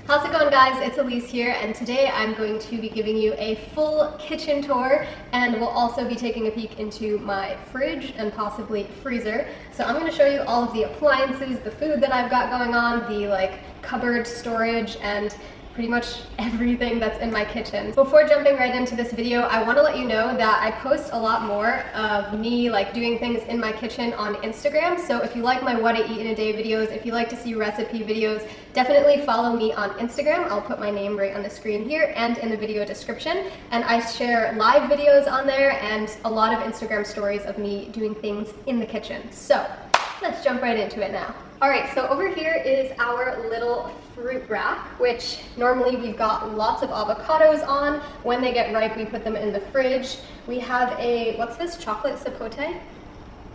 How's it going, guys? It's Alyse here, and today I'm going to be giving you a full kitchen tour, and we'll also be taking a peek into my fridge and possibly freezer. So I'm going to show you all of the appliances, the food that I've got going on, the cupboard storage, and pretty much everything that's in my kitchen. Before jumping right into this video, I want to let you know that I post a lot more of me doing things in my kitchen on Instagram. So if you like my what I eat in a day videos, if you like to see recipe videos, definitely follow me on Instagram. I'll put my name right on the screen here and in the video description. And I share live videos on there and a lot of Instagram stories of me doing things in the kitchen. So let's jump right into it now. All right, so over here is our little fruit rack, which normally we've got lots of avocados on. When they get ripe, we put them in the fridge. We have a, what's this, chocolate sapote?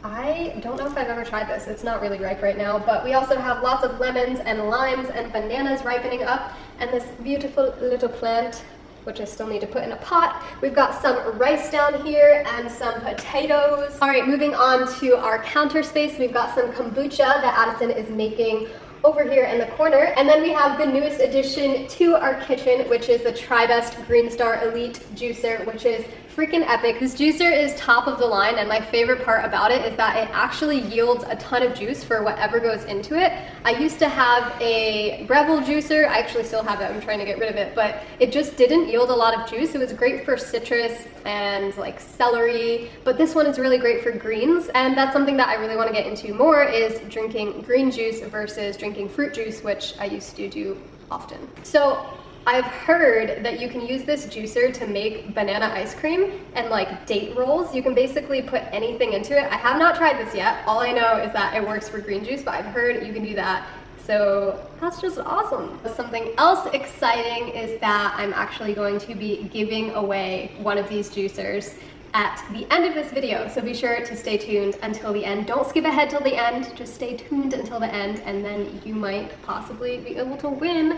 I don't know if I've ever tried this. It's not really ripe right now, but we also have lots of lemons and limes and bananas ripening up, and this beautiful little plant, which I still need to put in a pot. We've got some rice down here and some potatoes. All right, moving on to our counter space, we've got some kombucha that Addison is making over here in the corner. And then we have the newest addition to our kitchen, which is the TriBest Green Star Elite juicer, which is freaking epic. This juicer is top of the line, and my favorite part about it is that it actually yields a ton of juice for whatever goes into it. I used to have a Breville juicer. I actually still have it. I'm trying to get rid of it, but it just didn't yield a lot of juice. It was great for citrus and celery, but this one is really great for greens, and that's something that I really want to get into more, is drinking green juice versus drinking fruit juice, which I used to do often. So I've heard that you can use this juicer to make banana ice cream and date rolls. You can basically put anything into it. I have not tried this yet. All I know is that it works for green juice, but I've heard you can do that. So that's just awesome. Something else exciting is that I'm actually going to be giving away one of these juicers at the end of this video, so be sure to stay tuned until the end. Don't skip ahead till the end, just stay tuned until the end, and then you might possibly be able to win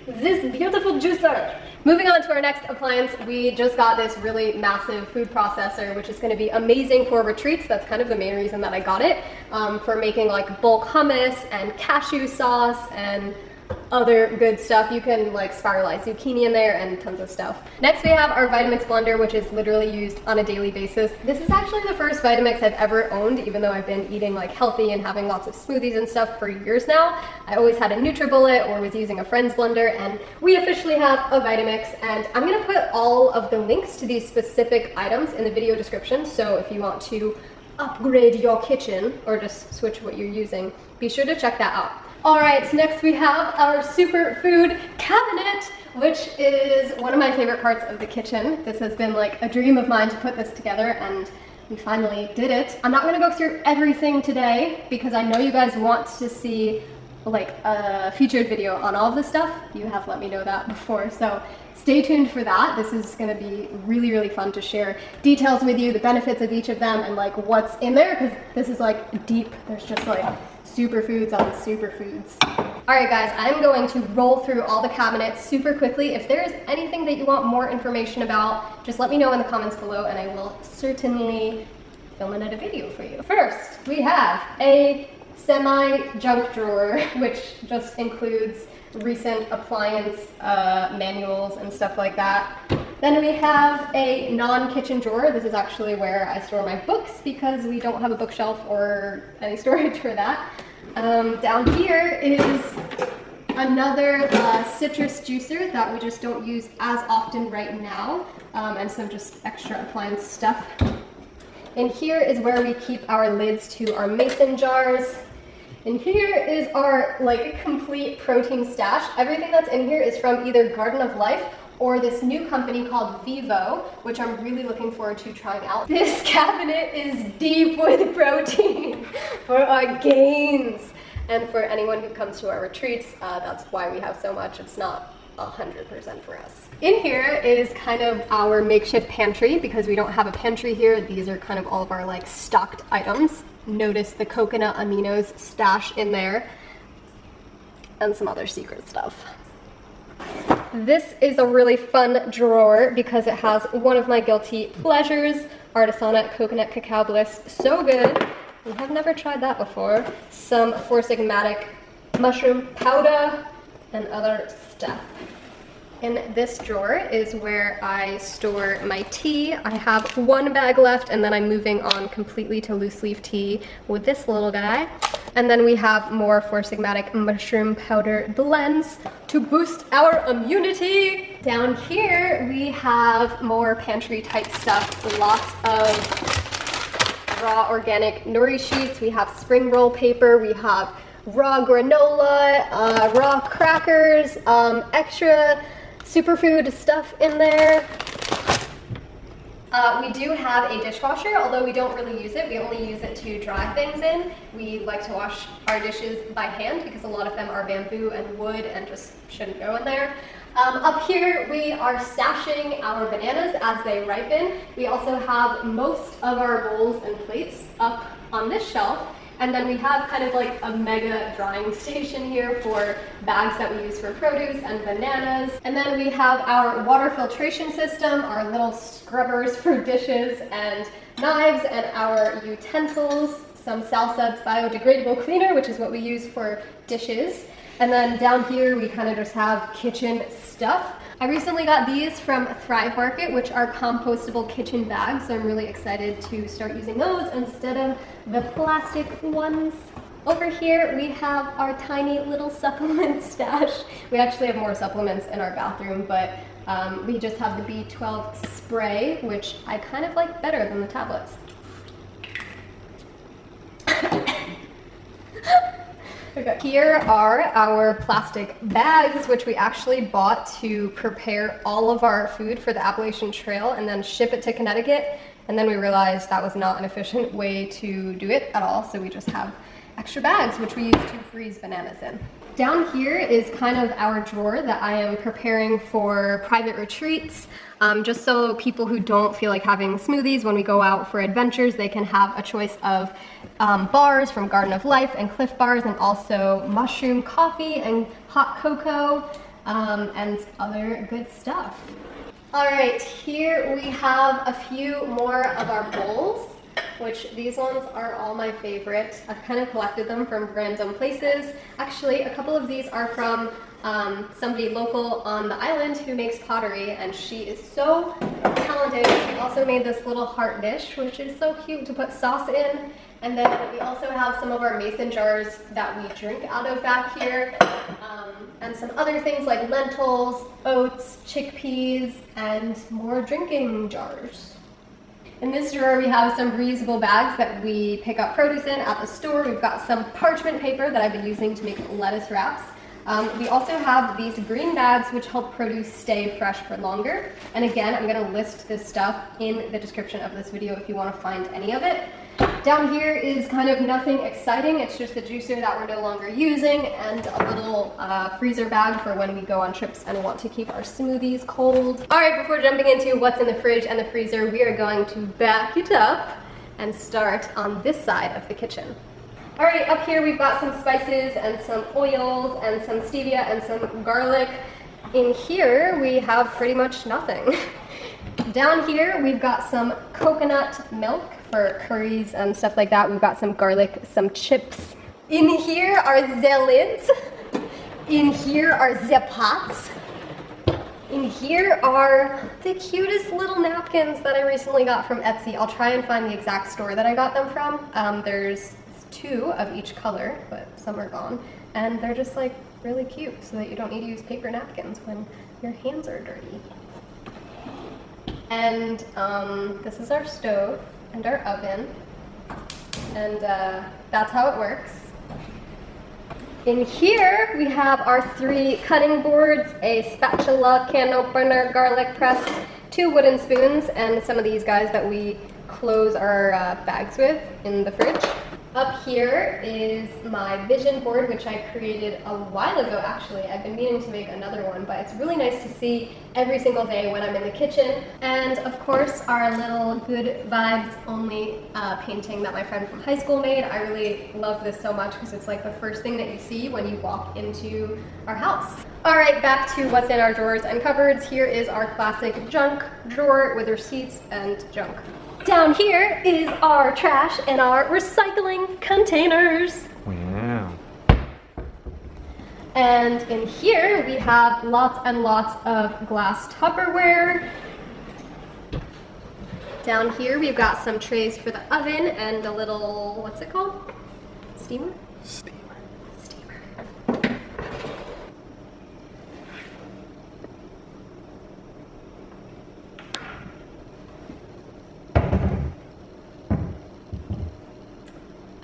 this beautiful juicer. Moving on to our next appliance, we just got this really massive food processor, which is going to be amazing for retreats. That's kind of the main reason that I got it, for making bulk hummus and cashew sauce and other good stuff. You can spiralize zucchini in there and tons of stuff. Next we have our Vitamix blender, which is literally used on a daily basis. This is actually the first Vitamix I've ever owned, even though I've been eating healthy and having lots of smoothies and stuff for years now. I always had a NutriBullet or was using a friend's blender, and we officially have a Vitamix, and I'm gonna put all of the links to these specific items in the video description, so if you want to upgrade your kitchen or just switch what you're using, be sure to check that out. All right, so next we have our superfood cabinet, which is one of my favorite parts of the kitchen. This has been a dream of mine to put this together, and we finally did it. I'm not gonna go through everything today because I know you guys want to see a featured video on all of this stuff. You have let me know that before, so stay tuned for that. This is gonna be really, really fun to share details with you, the benefits of each of them, and what's in there, because this is deep. There's just superfoods on superfoods. All right, guys, I'm going to roll through all the cabinets super quickly. If there's anything that you want more information about, just let me know in the comments below, and I will certainly film another video for you. First, we have a semi-junk drawer, which just includes recent appliance manuals and stuff like that. Then we have a non-kitchen drawer. This is actually where I store my books because we don't have a bookshelf or any storage for that. Down here is another citrus juicer that we just don't use as often right now, and some just extra appliance stuff. And here is where we keep our lids to our mason jars. And here is our complete protein stash. Everything that's in here is from either Garden of Life or this new company called Vivo, which I'm really looking forward to trying out. This cabinet is deep with protein for our gains. And for anyone who comes to our retreats, that's why we have so much. It's not 100% for us. In here is kind of our makeshift pantry because we don't have a pantry here. These are kind of all of our stocked items. Notice the coconut aminos stash in there and some other secret stuff. This is a really fun drawer because it has one of my guilty pleasures, Artisanat Coconut Cacao Bliss. So good. We have never tried that before. Some Four Sigmatic mushroom powder, and other stuff. In this drawer is where I store my tea. I have one bag left, and then I'm moving on completely to loose leaf tea with this little guy. And then we have more Four Sigmatic mushroom powder blends to boost our immunity. Down here we have more pantry type stuff, lots of raw organic nori sheets. We have spring roll paper, we have raw granola, raw crackers, extra superfood stuff in there. We do have a dishwasher, although we don't really use it. We only use it to dry things in. We like to wash our dishes by hand because a lot of them are bamboo and wood and just shouldn't go in there. Up here we are stashing our bananas as they ripen. We also have most of our bowls and plates up on this shelf. And then we have kind of like a mega drying station here for bags that we use for produce and bananas. And then we have our water filtration system, our little scrubbers for dishes and knives, and our utensils, some Salsad's biodegradable cleaner, which is what we use for dishes. And then down here we kind of just have kitchen stuff. I recently got these from Thrive Market, which are compostable kitchen bags, so I'm really excited to start using those instead of the plastic ones. Over here we have our tiny little supplement stash. We actually have more supplements in our bathroom, but we just have the B12 spray, which I kind of like better than the tablets. Okay. Here are our plastic bags, which we actually bought to prepare all of our food for the Appalachian Trail and then ship it to Connecticut. And then we realized that was not an efficient way to do it at all, so we just have extra bags, which we use to freeze bananas in. Down here is kind of our drawer that I am preparing for private retreats, just so people who don't feel like having smoothies when we go out for adventures, they can have a choice of bars from Garden of Life and Cliff Bars, and also mushroom coffee and hot cocoa, and other good stuff. All right, here we have a few more of our bowls, which these ones are all my favorite. I've kind of collected them from random places. Actually, a couple of these are from somebody local on the island who makes pottery, and she is so talented. She also made this little heart dish, which is so cute to put sauce in. And then we also have some of our mason jars that we drink out of back here, and some other things like lentils, oats, chickpeas, and more drinking jars. In this drawer we have some reusable bags that we pick up produce in at the store. We've got some parchment paper that I've been using to make lettuce wraps. We also have these green bags which help produce stay fresh for longer. And again, I'm going to list this stuff in the description of this video if you want to find any of it. Down here is kind of nothing exciting. It's just the juicer that we're no longer using, and a little freezer bag for when we go on trips and want to keep our smoothies cold. All right, before jumping into what's in the fridge and the freezer, we are going to back it up and start on this side of the kitchen. All right, up here we've got some spices and some oils and some stevia and some garlic. In here we have pretty much nothing. Down here we've got some coconut milk for curries and stuff like that. We've got some garlic, some chips. In here are the lids. In here are the pots. In here are the cutest little napkins that I recently got from Etsy. I'll try and find the exact store that I got them from. There's 2 of each color, but some are gone. And they're just like really cute so that you don't need to use paper napkins when your hands are dirty. And this is our stove and our oven, and that's how it works. In here we have our 3 cutting boards, a spatula, can opener, garlic press, 2 wooden spoons, and some of these guys that we close our bags with in the fridge. Up here is my vision board, which I created a while ago actually. I've been meaning to make another one, but it's really nice to see every single day when I'm in the kitchen. And of course our little good vibes only painting that my friend from high school made. I really love this so much because it's like the first thing that you see when you walk into our house. All right, back to what's in our drawers and cupboards. Here is our classic junk drawer with receipts and junk. Down here is our trash and our recycling containers. Wow. And in here we have lots and lots of glass Tupperware. Down here we've got some trays for the oven and a little, what's it called? Steamer? Steamer.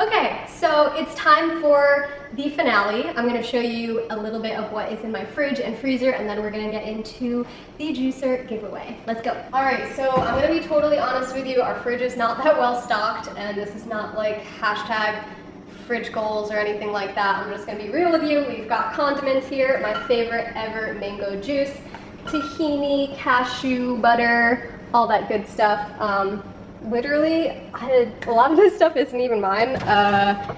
Okay, so it's time for the finale. I'm going to show you a little bit of what is in my fridge and freezer, and then we're going to get into the juicer giveaway. Let's go. Alright, so I'm going to be totally honest with you. Our fridge is not that well stocked, and this is not like hashtag fridge goals or anything like that. I'm just going to be real with you. We've got condiments here, my favorite ever mango juice, tahini, cashew butter, all that good stuff. Literally, a lot of this stuff isn't even mine.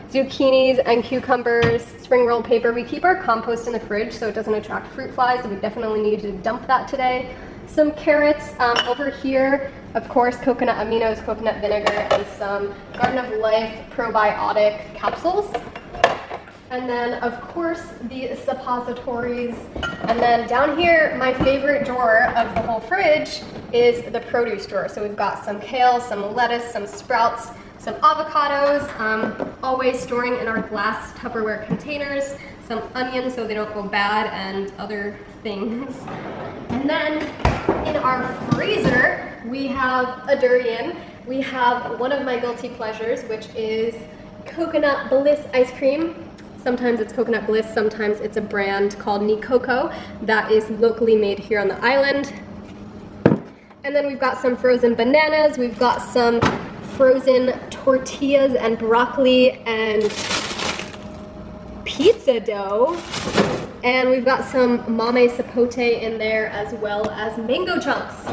Zucchinis and cucumbers, spring rolled paper. We keep our compost in the fridge so it doesn't attract fruit flies, so we definitely need to dump that today. Some carrots. Over here, of course, coconut aminos, coconut vinegar, and some Garden of Life probiotic capsules. And then, of course, the suppositories. And then down here, my favorite drawer of the whole fridge is the produce drawer. So we've got some kale, some lettuce, some sprouts, some avocados, always storing in our glass Tupperware containers, some onions so they don't go bad, and other things. And then in our freezer, we have a durian. We have one of my guilty pleasures, which is coconut bliss ice cream. Sometimes it's coconut bliss, sometimes it's a brand called Nicoco that is locally made here on the island. And then we've got some frozen bananas, we've got some frozen tortillas and broccoli and pizza dough. And we've got some mame sapote in there as well as mango chunks.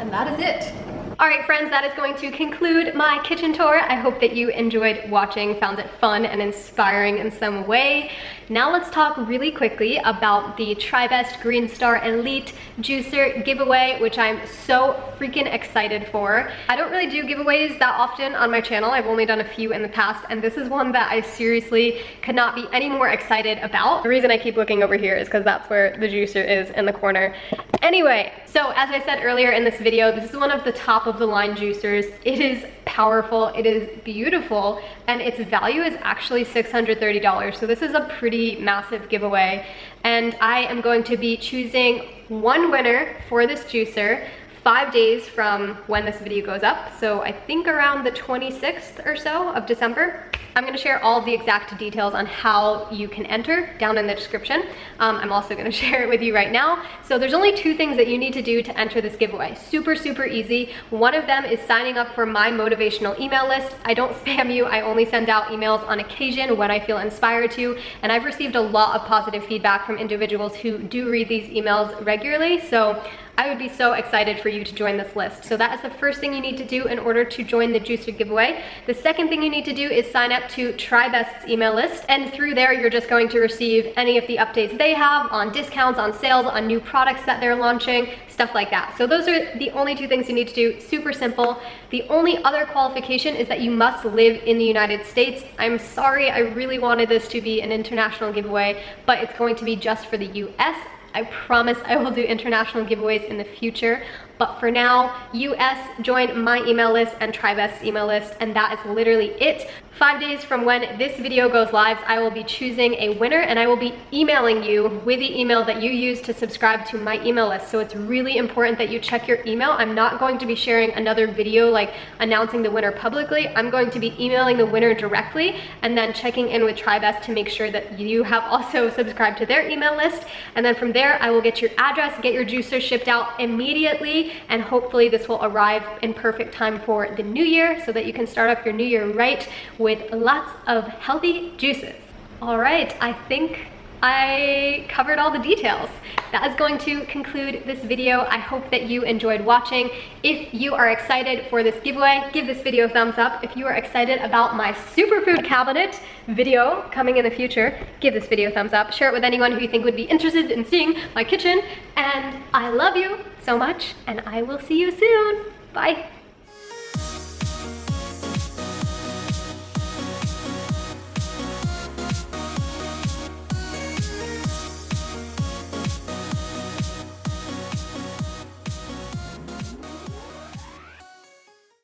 And that is it. Alright friends, that is going to conclude my kitchen tour. I hope that you enjoyed watching, found it fun and inspiring in some way. Now let's talk really quickly about the TriBest Green Star Elite Juicer giveaway, which I'm so freaking excited for. I don't really do giveaways that often on my channel. I've only done a few in the past, and this is one that I seriously could not be any more excited about. The reason I keep looking over here is because that's where the juicer is in the corner. Anyway, so as I said earlier in this video, this is one of the top of the line juicers. It is powerful, it is beautiful, and its value is actually $630. So this is a pretty massive giveaway, and I am going to be choosing one winner for this juicer 5 days from when this video goes up. So I think around the 26th or so of December. I'm gonna share all the exact details on how you can enter down in the description. I'm also gonna share it with you right now. So there's only 2 things that you need to do to enter this giveaway. Super, super easy. One of them is signing up for my motivational email list. I don't spam you, I only send out emails on occasion when I feel inspired to, and I've received a lot of positive feedback from individuals who do read these emails regularly. So I would be so excited for you to join this list. So that is the first thing you need to do in order to join the juicer giveaway. The second thing you need to do is sign up to TriBest's email list, and through there you're just going to receive any of the updates they have on discounts, on sales, on new products that they're launching, stuff like that. So those are the only 2 things you need to do. Super simple. The only other qualification is that you must live in the United States. I'm sorry, I really wanted this to be an international giveaway, but it's going to be just for the US. I promise I will do international giveaways in the future, but for now, US, join my email list and TriBest's email list, and that is literally it. 5 days from when this video goes live, I will be choosing a winner, and I will be emailing you with the email that you use to subscribe to my email list. So it's really important that you check your email. I'm not going to be sharing another video like announcing the winner publicly. I'm going to be emailing the winner directly and then checking in with TriBest to make sure that you have also subscribed to their email list. And then from there, I will get your address, get your juicer shipped out immediately, and hopefully this will arrive in perfect time for the new year so that you can start off your new year right with lots of healthy juices. All right, I think I covered all the details. That is going to conclude this video. I hope that you enjoyed watching. If you are excited for this giveaway, give this video a thumbs up. If you are excited about my superfood cabinet video coming in the future, give this video a thumbs up. Share it with anyone who you think would be interested in seeing my kitchen. And I love you so much, and I will see you soon. Bye.